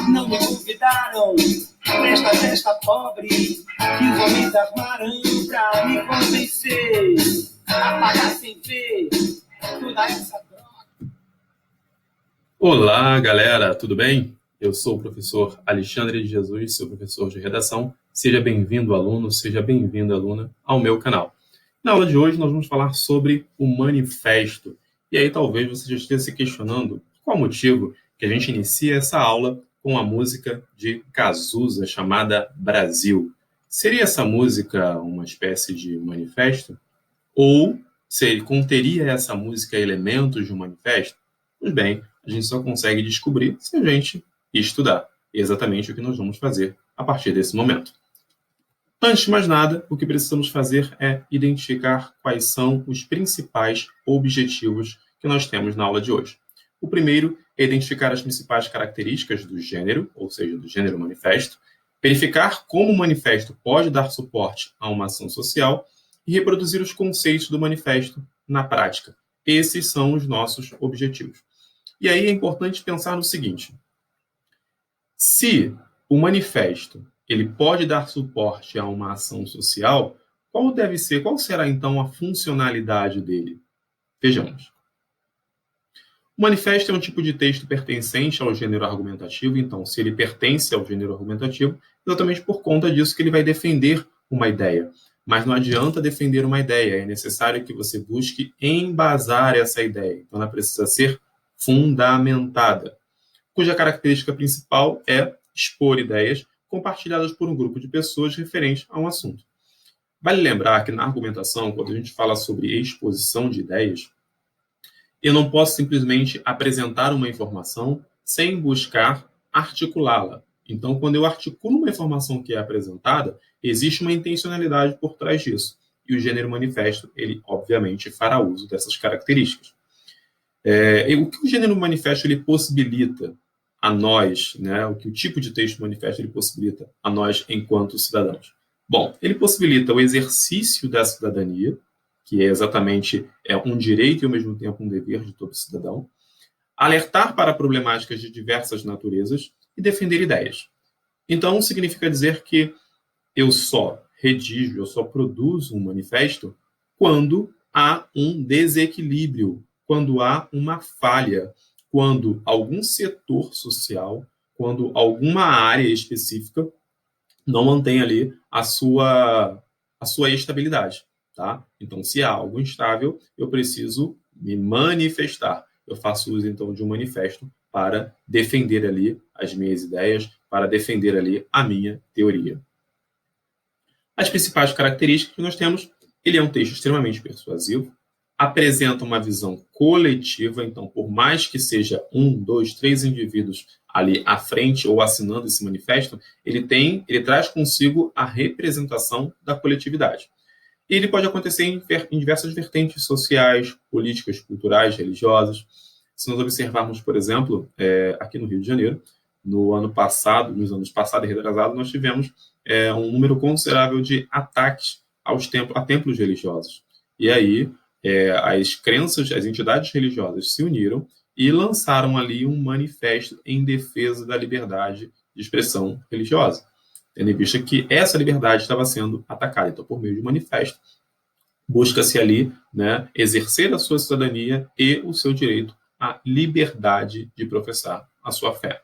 Não me convidaram pra esta festa pobre que os homens armaram pra me convencer a pagar sem ver toda essa droga. Olá, galera, tudo bem? Eu sou o professor Alexandre de Jesus, seu professor de redação. Seja bem-vindo, aluno, seja bem-vinda, aluna, ao meu canal. Na aula de hoje, nós vamos falar sobre o manifesto. E aí, talvez você já esteja se questionando qual o motivo que a gente inicia essa aula com a música de Cazuza, chamada Brasil. Seria essa música uma espécie de manifesto? Ou conteria essa música elementos de um manifesto? Pois bem, a gente só consegue descobrir se a gente estudar. É exatamente o que nós vamos fazer a partir desse momento. Antes de mais nada, o que precisamos fazer é identificar quais são os principais objetivos que nós temos na aula de hoje. O primeiro é identificar as principais características do gênero, ou seja, do gênero manifesto, verificar como o manifesto pode dar suporte a uma ação social e reproduzir os conceitos do manifesto na prática. Esses são os nossos objetivos. E aí é importante pensar no seguinte: se o manifesto ele pode dar suporte a uma ação social, qual será então a funcionalidade dele? Vejamos. O manifesto é um tipo de texto pertencente ao gênero argumentativo, então, se ele pertence ao gênero argumentativo, exatamente por conta disso que ele vai defender uma ideia. Mas não adianta defender uma ideia, é necessário que você busque embasar essa ideia. Então, ela precisa ser fundamentada, cuja característica principal é expor ideias compartilhadas por um grupo de pessoas referente a um assunto. Vale lembrar que na argumentação, quando a gente fala sobre exposição de ideias, eu não posso simplesmente apresentar uma informação sem buscar articulá-la. Então, quando eu articulo uma informação que é apresentada, existe uma intencionalidade por trás disso. E o gênero manifesto, ele obviamente fará uso dessas características. O que o gênero manifesto ele possibilita a nós, né? O que o tipo de texto manifesto ele possibilita a nós enquanto cidadãos? Bom, ele possibilita o exercício da cidadania, que é exatamente um direito e ao mesmo tempo um dever de todo cidadão, alertar para problemáticas de diversas naturezas e defender ideias. Então, significa dizer que eu só redijo, eu só produzo um manifesto quando há um desequilíbrio, quando há uma falha, quando algum setor social, quando alguma área específica não mantém ali a sua estabilidade. Tá? Então, se há algo instável, eu preciso me manifestar. Eu faço uso, então, de um manifesto para defender ali as minhas ideias, para defender ali a minha teoria. As principais características que nós temos: ele é um texto extremamente persuasivo, apresenta uma visão coletiva, então, por mais que seja 1, 2, 3 indivíduos ali à frente ou assinando esse manifesto, ele traz consigo a representação da coletividade. E ele pode acontecer em diversas vertentes sociais, políticas, culturais, religiosas. Se nós observarmos, por exemplo, aqui no Rio de Janeiro, nos anos passado e retrasado, nós tivemos um número considerável de ataques a templos religiosos. E aí, as entidades religiosas se uniram e lançaram ali um manifesto em defesa da liberdade de expressão religiosa, tendo em vista que essa liberdade estava sendo atacada. Então, por meio de um manifesto, busca-se ali, né, exercer a sua cidadania e o seu direito à liberdade de professar a sua fé.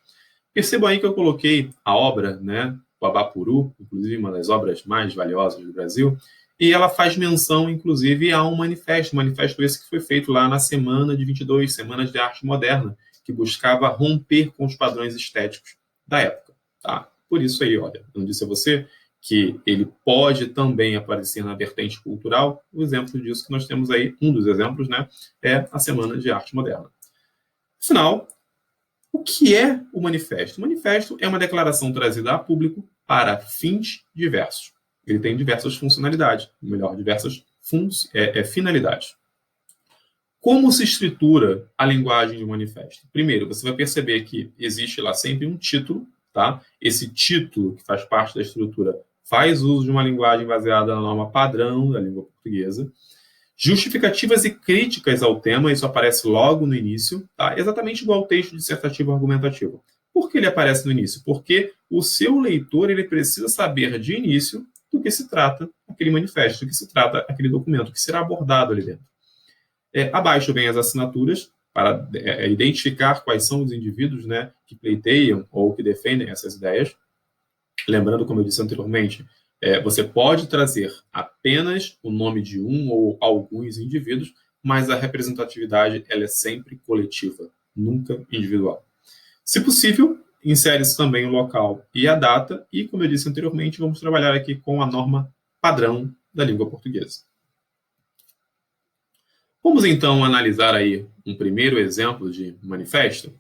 Percebam aí que eu coloquei a obra, né, o Abapuru, inclusive uma das obras mais valiosas do Brasil, e ela faz menção, inclusive, a um manifesto esse que foi feito lá na Semana de 22, Semanas de Arte Moderna, que buscava romper com os padrões estéticos da época. Tá? Por isso aí, olha, eu disse a você que ele pode também aparecer na vertente cultural. O exemplo disso que nós temos aí, um dos exemplos, né, é a Semana de Arte Moderna. Afinal, o que é o manifesto? O manifesto é uma declaração trazida a público para fins diversos. Ele tem diversas funcionalidades, ou melhor, diversas finalidades. Como se estrutura a linguagem de um manifesto? Primeiro, você vai perceber que existe lá sempre um título, tá? Esse título, que faz parte da estrutura, faz uso de uma linguagem baseada na norma padrão da língua portuguesa. Justificativas e críticas ao tema, isso aparece logo no início, tá? Exatamente igual ao texto dissertativo argumentativo. Por que ele aparece no início? Porque o seu leitor ele precisa saber de início do que se trata aquele manifesto, do que se trata aquele documento, que será abordado ali dentro. Abaixo vem as assinaturas para identificar quais são os indivíduos, né, que pleiteiam ou que defendem essas ideias. Lembrando, como eu disse anteriormente, você pode trazer apenas o nome de um ou alguns indivíduos, mas a representatividade ela é sempre coletiva, nunca individual. Se possível, insere-se também o local e a data, e, como eu disse anteriormente, vamos trabalhar aqui com a norma padrão da língua portuguesa. Vamos então analisar aí um primeiro exemplo de manifesto.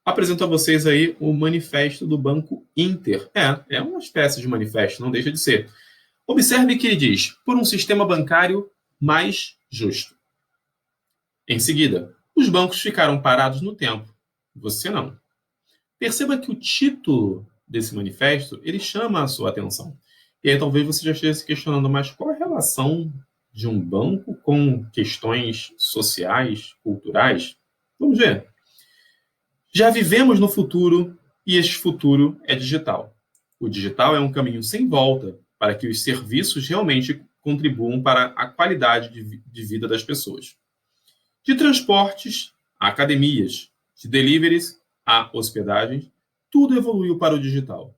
Apresento a vocês aí o manifesto do Banco Inter. É uma espécie de manifesto, não deixa de ser. Observe que ele diz, por um sistema bancário mais justo. Em seguida, os bancos ficaram parados no tempo. Você não. Perceba que o título desse manifesto, ele chama a sua atenção. E aí talvez você já esteja se questionando, mas qual a relação de um banco com questões sociais, culturais? Vamos ver. Já vivemos no futuro e este futuro é digital. O digital é um caminho sem volta para que os serviços realmente contribuam para a qualidade de vida das pessoas. De transportes a academias, de deliveries a hospedagens, tudo evoluiu para o digital.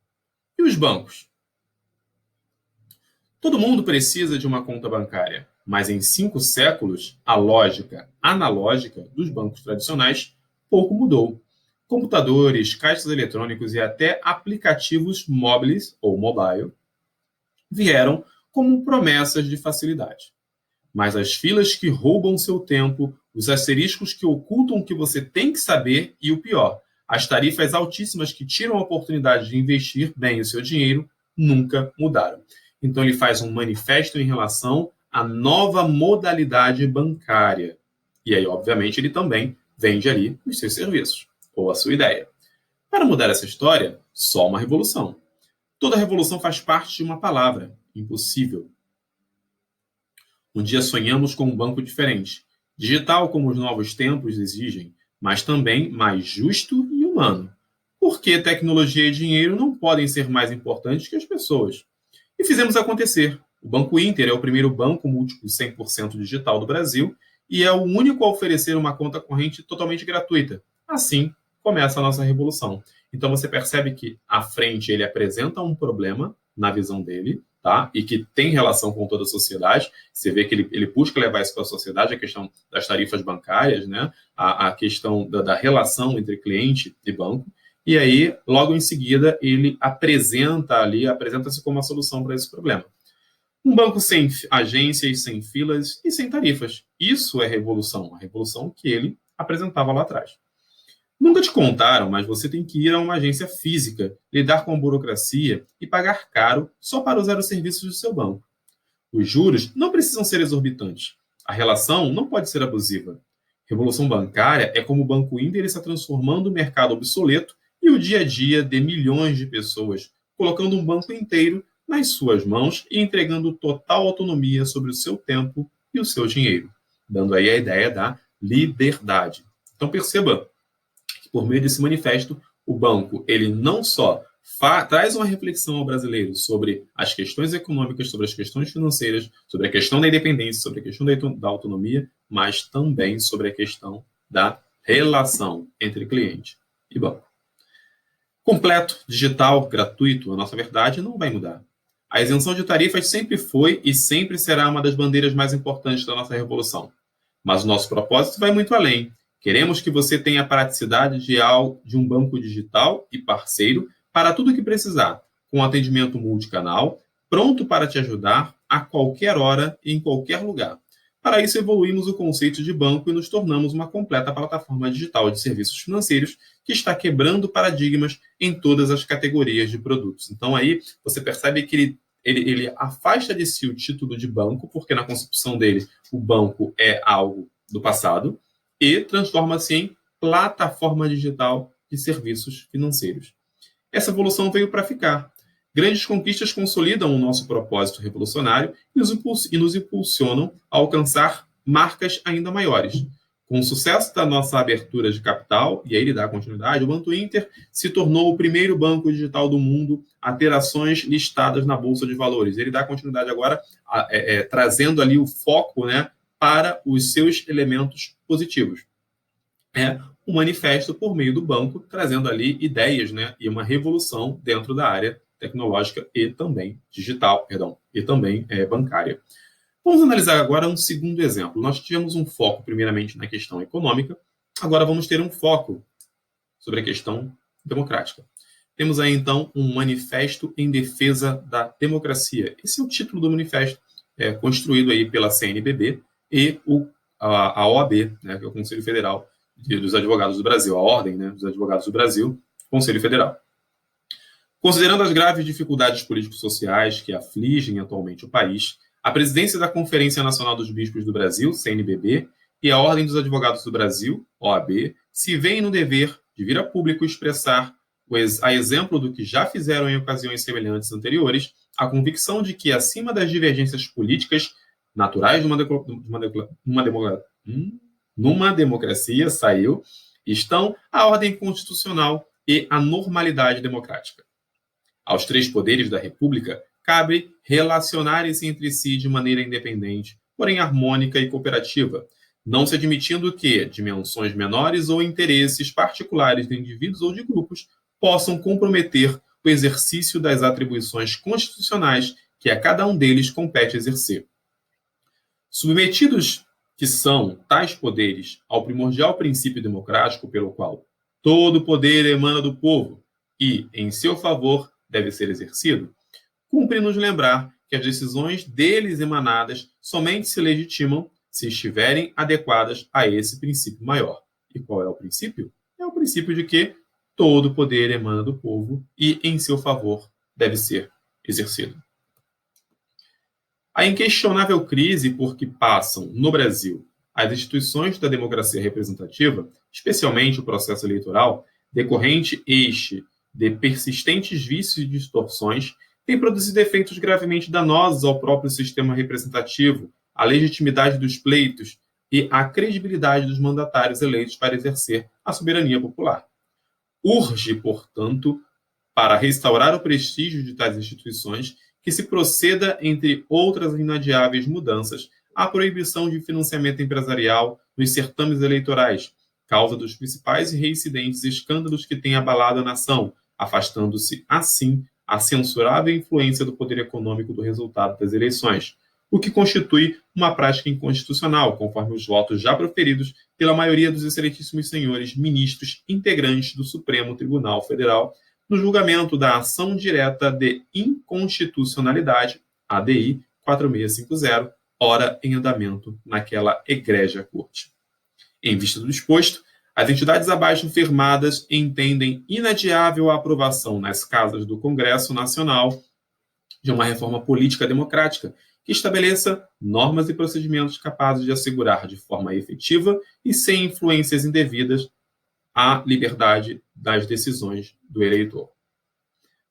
E os bancos? Todo mundo precisa de uma conta bancária, mas em 5 séculos, a lógica analógica dos bancos tradicionais pouco mudou. Computadores, caixas eletrônicos e até aplicativos móveis ou mobile vieram como promessas de facilidade. Mas as filas que roubam seu tempo, os asteriscos que ocultam o que você tem que saber e o pior, as tarifas altíssimas que tiram a oportunidade de investir bem o seu dinheiro nunca mudaram. Então ele faz um manifesto em relação à nova modalidade bancária. E aí, obviamente, ele também vende ali os seus serviços, ou a sua ideia. Para mudar essa história, só uma revolução. Toda revolução faz parte de uma palavra, impossível. Um dia sonhamos com um banco diferente, digital como os novos tempos exigem, mas também mais justo e humano. Porque tecnologia e dinheiro não podem ser mais importantes que as pessoas. E fizemos acontecer. O Banco Inter é o primeiro banco múltiplo 100% digital do Brasil e é o único a oferecer uma conta corrente totalmente gratuita. Assim, começa a nossa revolução. Então você percebe que à frente ele apresenta um problema na visão dele, tá? E que tem relação com toda a sociedade. Você vê que ele busca levar isso para a sociedade, a questão das tarifas bancárias, né? A questão da relação entre cliente e banco. E aí, logo em seguida, ele apresenta-se como uma solução para esse problema. Um banco sem agências, sem filas e sem tarifas. Isso é revolução, a revolução que ele apresentava lá atrás. Nunca te contaram, mas você tem que ir a uma agência física, lidar com a burocracia e pagar caro só para usar os serviços do seu banco. Os juros não precisam ser exorbitantes. A relação não pode ser abusiva. Revolução bancária é como o Banco Inter está transformando o mercado obsoleto e o dia a dia de milhões de pessoas, colocando um banco inteiro nas suas mãos e entregando total autonomia sobre o seu tempo e o seu dinheiro, dando aí a ideia da liberdade. Então perceba que por meio desse manifesto, o banco ele não só traz uma reflexão ao brasileiro sobre as questões econômicas, sobre as questões financeiras, sobre a questão da independência, sobre a questão da autonomia, mas também sobre a questão da relação entre cliente e banco. Completo, digital, gratuito, a nossa verdade não vai mudar. A isenção de tarifas sempre foi e sempre será uma das bandeiras mais importantes da nossa revolução. Mas o nosso propósito vai muito além. Queremos que você tenha a praticidade de um banco digital e parceiro para tudo o que precisar, com atendimento multicanal, pronto para te ajudar a qualquer hora e em qualquer lugar. Para isso, evoluímos o conceito de banco e nos tornamos uma completa plataforma digital de serviços financeiros que está quebrando paradigmas em todas as categorias de produtos. Então, aí você percebe que ele afasta de si o título de banco, porque na concepção dele o banco é algo do passado, e transforma-se em plataforma digital de serviços financeiros. Essa evolução veio para ficar. Grandes conquistas consolidam o nosso propósito revolucionário e nos impulsionam a alcançar marcas ainda maiores. Com o sucesso da nossa abertura de capital, e aí ele dá continuidade, o Banco Inter se tornou o primeiro banco digital do mundo a ter ações listadas na Bolsa de Valores. Ele dá continuidade agora, trazendo ali o foco, né, para os seus elementos positivos. É um manifesto por meio do banco, trazendo ali ideias, né, e uma revolução dentro da área tecnológica e também digital, e também bancária. Vamos analisar agora um segundo exemplo. Nós tivemos um foco, primeiramente, na questão econômica, agora vamos ter um foco sobre a questão democrática. Temos aí, então, um manifesto em defesa da democracia. Esse é o título do manifesto, construído aí pela CNBB e a OAB, né, que é o Conselho Federal dos Advogados do Brasil, a Ordem, né, dos Advogados do Brasil, Conselho Federal. Considerando as graves dificuldades político-sociais que afligem atualmente o país, a presidência da Conferência Nacional dos Bispos do Brasil, CNBB, e a Ordem dos Advogados do Brasil, OAB, se veem no dever de vir a público expressar, a exemplo do que já fizeram em ocasiões semelhantes anteriores, a convicção de que, acima das divergências políticas naturais de numa democracia, estão a ordem constitucional e a normalidade democrática. Aos três poderes da República cabe relacionarem-se entre si de maneira independente, porém harmônica e cooperativa, não se admitindo que dimensões menores ou interesses particulares de indivíduos ou de grupos possam comprometer o exercício das atribuições constitucionais que a cada um deles compete exercer. Submetidos que são tais poderes ao primordial princípio democrático pelo qual todo poder emana do povo e, em seu favor, deve ser exercido, cumpre-nos lembrar que as decisões deles emanadas somente se legitimam se estiverem adequadas a esse princípio maior. E qual é o princípio? É o princípio de que todo poder emana do povo e, em seu favor, deve ser exercido. A inquestionável crise por que passam, no Brasil, as instituições da democracia representativa, especialmente o processo eleitoral, decorrente de persistentes vícios e distorções, tem produzido efeitos gravemente danosos ao próprio sistema representativo, à legitimidade dos pleitos e à credibilidade dos mandatários eleitos para exercer a soberania popular. Urge, portanto, para restaurar o prestígio de tais instituições, que se proceda, entre outras inadiáveis mudanças, à proibição de financiamento empresarial nos certames eleitorais, causa dos principais e reincidentes escândalos que têm abalado a nação, afastando-se, assim, a censurável influência do poder econômico do resultado das eleições, o que constitui uma prática inconstitucional, conforme os votos já proferidos pela maioria dos excelentíssimos senhores ministros integrantes do Supremo Tribunal Federal, no julgamento da ação direta de inconstitucionalidade, ADI 4650, ora em andamento naquela egrégia corte. Em vista do exposto, as entidades abaixo firmadas entendem inadiável a aprovação nas casas do Congresso Nacional de uma reforma política democrática que estabeleça normas e procedimentos capazes de assegurar de forma efetiva e sem influências indevidas a liberdade das decisões do eleitor.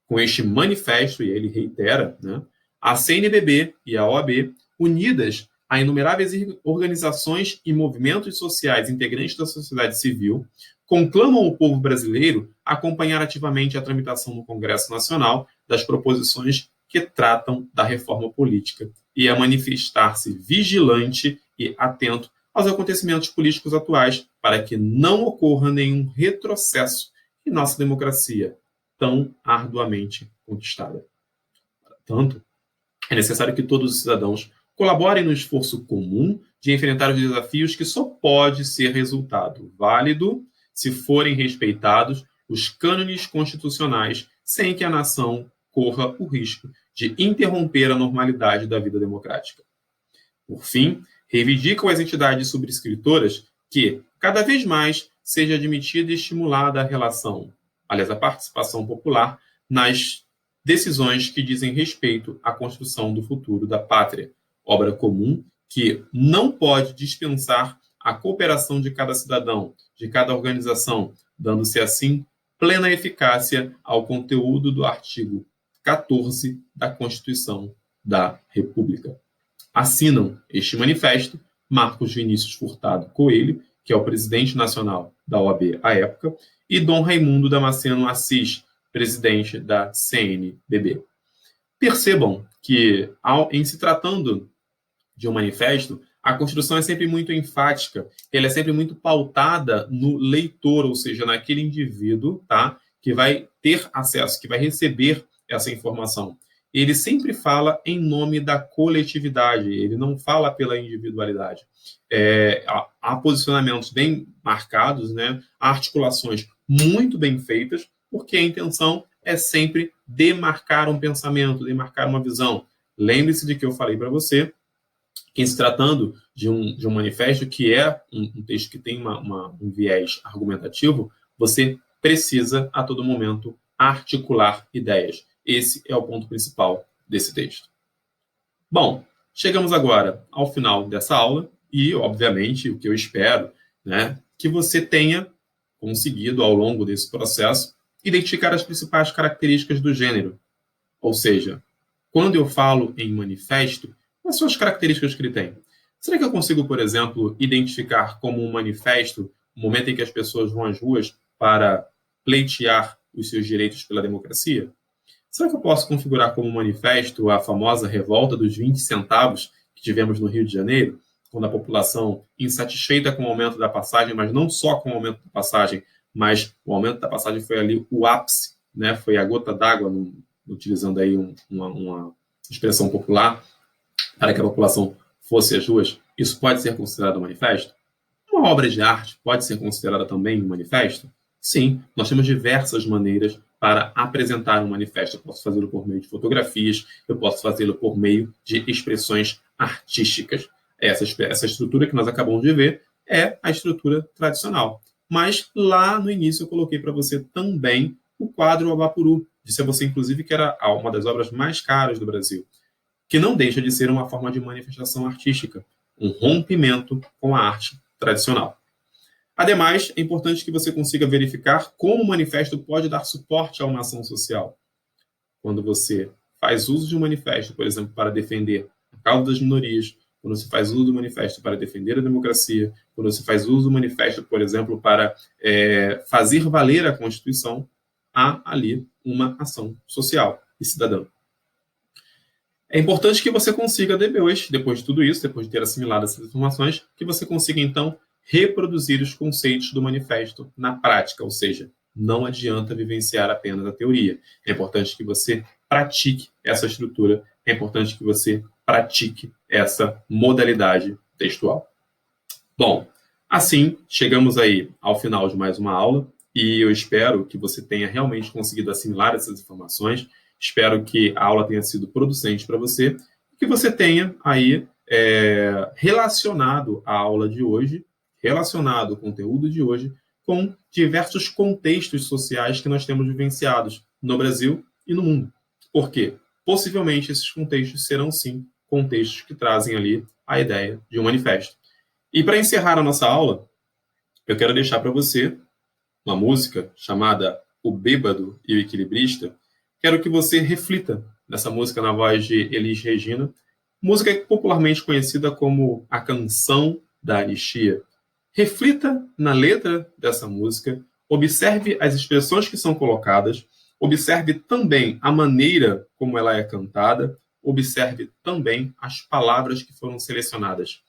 Com este manifesto, e ele reitera, né, a CNBB e a OAB, unidas a inumeráveis organizações e movimentos sociais integrantes da sociedade civil, conclamam o povo brasileiro a acompanhar ativamente a tramitação no Congresso Nacional das proposições que tratam da reforma política e a manifestar-se vigilante e atento aos acontecimentos políticos atuais para que não ocorra nenhum retrocesso em nossa democracia tão arduamente conquistada. Portanto, é necessário que todos os cidadãos colaborem no esforço comum de enfrentar os desafios que só pode ser resultado válido se forem respeitados os cânones constitucionais sem que a nação corra o risco de interromper a normalidade da vida democrática. Por fim, reivindicam as entidades subscritoras que, cada vez mais, seja admitida e estimulada a participação popular nas decisões que dizem respeito à construção do futuro da pátria, obra comum que não pode dispensar a cooperação de cada cidadão, de cada organização, dando-se assim plena eficácia ao conteúdo do artigo 14 da Constituição da República. Assinam este manifesto Marcos Vinícius Furtado Coelho, que é o presidente nacional da OAB à época, e Dom Raimundo Damasceno Assis, presidente da CNBB. Percebam que, em se tratando de um manifesto, a construção é sempre muito enfática, ela é sempre muito pautada no leitor, ou seja, naquele indivíduo, tá, que vai ter acesso, que vai receber essa informação. Ele sempre fala em nome da coletividade, ele não fala pela individualidade. Há posicionamentos bem marcados, né, há articulações muito bem feitas, porque a intenção é sempre demarcar um pensamento, demarcar uma visão. Lembre-se de que eu falei para você que, em se tratando de um manifesto, que é um texto que tem um viés argumentativo, você precisa, a todo momento, articular ideias. Esse é o ponto principal desse texto. Bom, chegamos agora ao final dessa aula e, obviamente, o que eu espero, né, que você tenha conseguido, ao longo desse processo, identificar as principais características do gênero. Ou seja, quando eu falo em manifesto, quais são as características que ele tem? Será que eu consigo, por exemplo, identificar como um manifesto o momento em que as pessoas vão às ruas para pleitear os seus direitos pela democracia? Será que eu posso configurar como manifesto a famosa revolta dos 20 centavos que tivemos no Rio de Janeiro, quando a população, insatisfeita com o aumento da passagem, mas não só com o aumento da passagem, mas o aumento da passagem foi ali o ápice, né? Foi a gota d'água, utilizando aí uma expressão popular, para que a população fosse às ruas. Isso pode ser considerado um manifesto? Uma obra de arte pode ser considerada também um manifesto? Sim, nós temos diversas maneiras para apresentar um manifesto. Eu posso fazê-lo por meio de fotografias, eu posso fazê-lo por meio de expressões artísticas. Essa estrutura que nós acabamos de ver é a estrutura tradicional. Mas lá no início eu coloquei para você também o quadro Abapuru. Disse a você, inclusive, que era uma das obras mais caras do Brasil, que não deixa de ser uma forma de manifestação artística, um rompimento com a arte tradicional. Ademais, é importante que você consiga verificar como o manifesto pode dar suporte a uma ação social. Quando você faz uso de um manifesto, por exemplo, para defender a causa das minorias, quando você faz uso do manifesto para defender a democracia, quando você faz uso do manifesto, por exemplo, para fazer valer a Constituição, há ali uma ação social e cidadã. É importante que você consiga, depois de tudo isso, depois de ter assimilado essas informações, que você consiga, então, reproduzir os conceitos do manifesto na prática, ou seja, não adianta vivenciar apenas a teoria. É importante que você pratique essa estrutura, é importante que você pratique essa modalidade textual. Bom, assim, chegamos aí ao final de mais uma aula e eu espero que você tenha realmente conseguido assimilar essas informações. Espero que a aula tenha sido producente para você e que você tenha aí relacionado a aula de hoje, relacionado o conteúdo de hoje com diversos contextos sociais que nós temos vivenciados no Brasil e no mundo. Por quê? Possivelmente esses contextos serão, sim, contextos que trazem ali a ideia de um manifesto. E para encerrar a nossa aula, eu quero deixar para você uma música chamada O Bêbado e o Equilibrista. Quero que você reflita nessa música na voz de Elis Regina, música popularmente conhecida como a Canção da Anistia. Reflita na letra dessa música, observe as expressões que são colocadas, observe também a maneira como ela é cantada, observe também as palavras que foram selecionadas.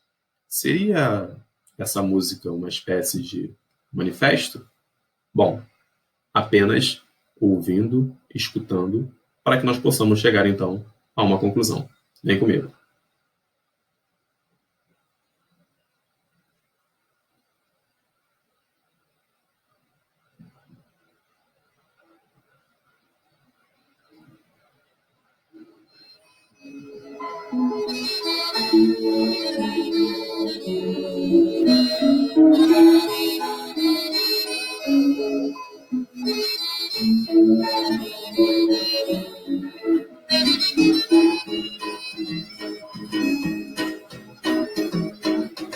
Seria essa música uma espécie de manifesto? Bom, apenas ouvindo, escutando, para que nós possamos chegar, então, a uma conclusão. Vem comigo.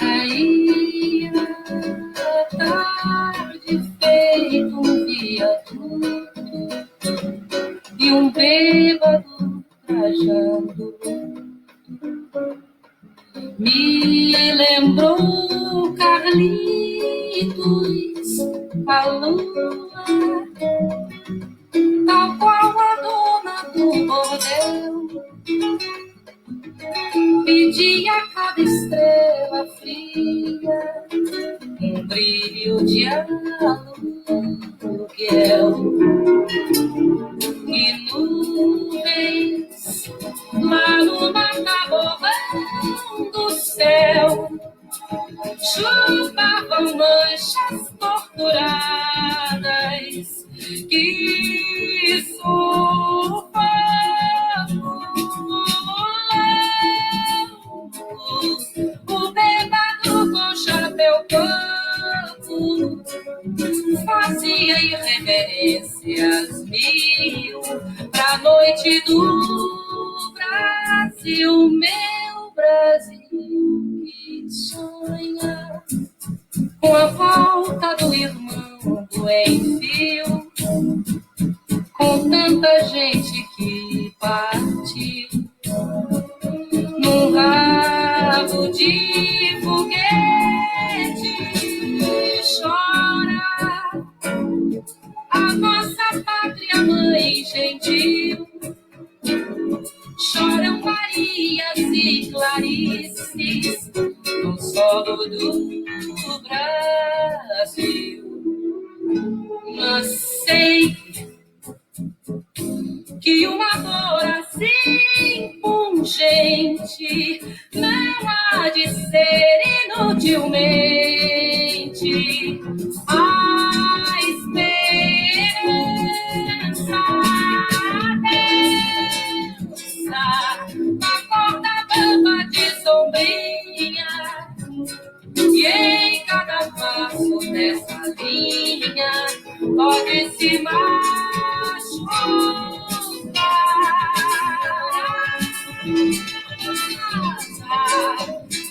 Aí, à tarde, feito um viaduto, e um bêbado céu e nuvens lá no mataborrão do céu chupavam manchas torturadas que sufocam o bêbado com chapéu branco fazia irreverências mil pra noite do Brasil, meu Brasil que sonha com a volta do irmão do Enfio, com tanta gente que partiu num rabo de foguete. Chora a nossa pátria mãe gentil, choram Marias e Clarices no solo do Brasil. Mas sei que uma dor assim pungente não há de ser inutilmente a esperança densa na corda bamba de sombrinha, e em cada passo dessa linha pode-se machucar.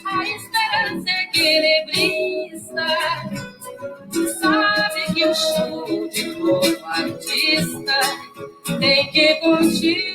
A esperança equilibrista sabe que o show de corpo artista tem que continuar.